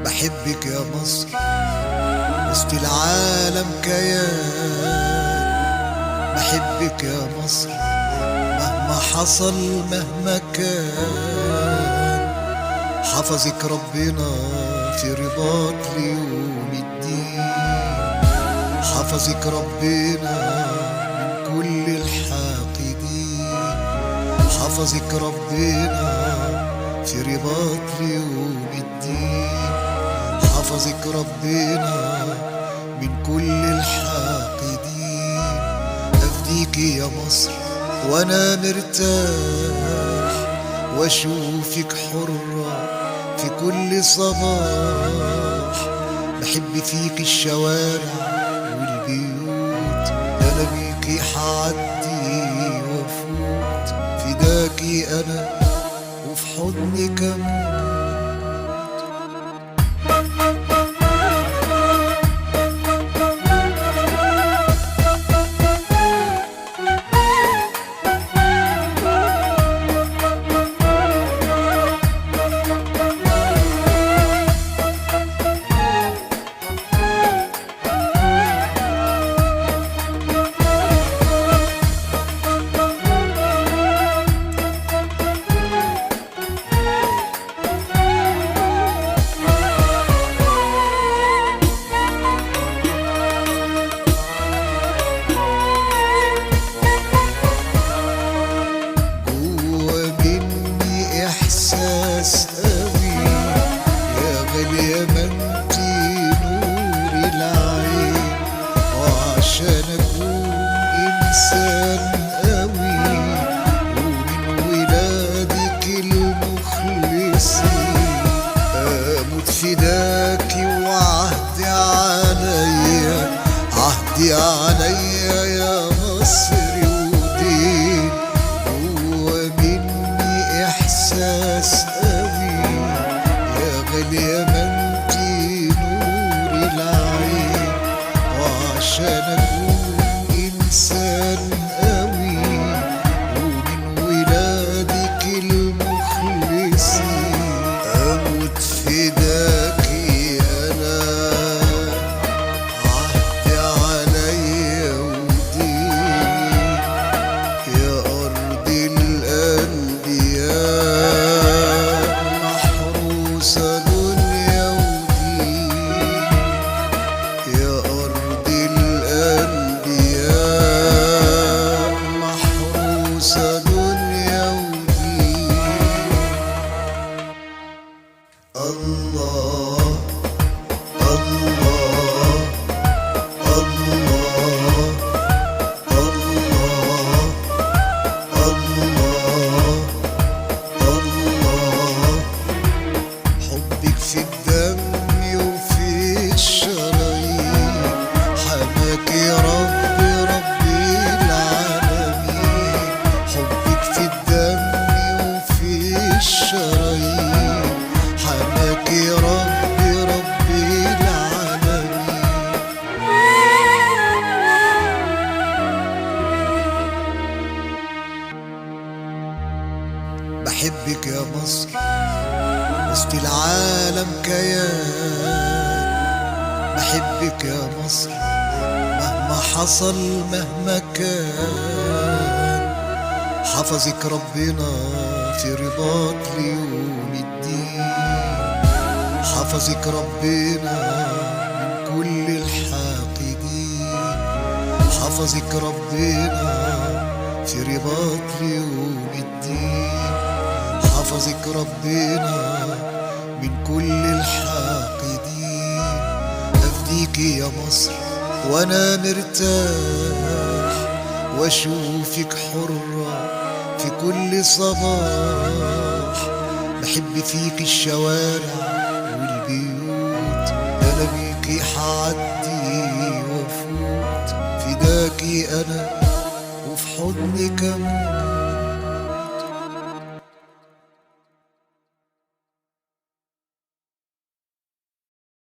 بحبك يا مصر وسط العالم كيان. بحبك يا مصر مهما حصل مهما كان. حفظك ربنا في رباط ليوم الدين. حفظك ربنا من كل الحاقدين. حفظك ربنا في رباط ليوم الدين. حفظك ربنا من كل الحاقدين. أفديكي يا مصر وأنا مرتاح، وأشوفك حرة في كل صباح. بحب فيك الشوارع والبيوت، أنا بيكي حعدي وأفوت. فداكي أنا وفي حضنك أموت. إحساس قوي يا غالية ما انتي نور العين. وعشان أكون إنسان قوي ومن ولادك المخلصين، أموت فداكي وعهدي عليا، عهدي عليا يا مصر ودين. إحساس قوي يا غالية ما انتي نور العين. وعشان أكون إنسان قوي ومن ولادك المخلصين، أموت فداكي أنا، عهدي عليا ودين. يا أرض القلب يا محروسة دنيا ودين. يا أرض القلب يا محروسة دنيا ودين. الله الله الله الله الله. حبك في الدم وفي الشرايين، حماك يا رب العالمين. حبك في الدم وفي الشرايين، حماك يا رب العالمين. بحبك يا مصر وسط العالم كيان. بحبك يا مصر مهما حصل مهما كان. حفظك ربنا في رباط ليوم الدين. حفظك ربنا من كل الحاقدين. حفظك ربنا في رباط ليوم الدين. حفظك ربنا من كل الحاقدين. أفديكي يا مصر وأنا مرتاح، وأشوفك حرة في كل صباح. بحب فيك الشوارع والبيوت، أنا بيكي حعدي وأفوت. فداكي أنا وفي حضنك أموت.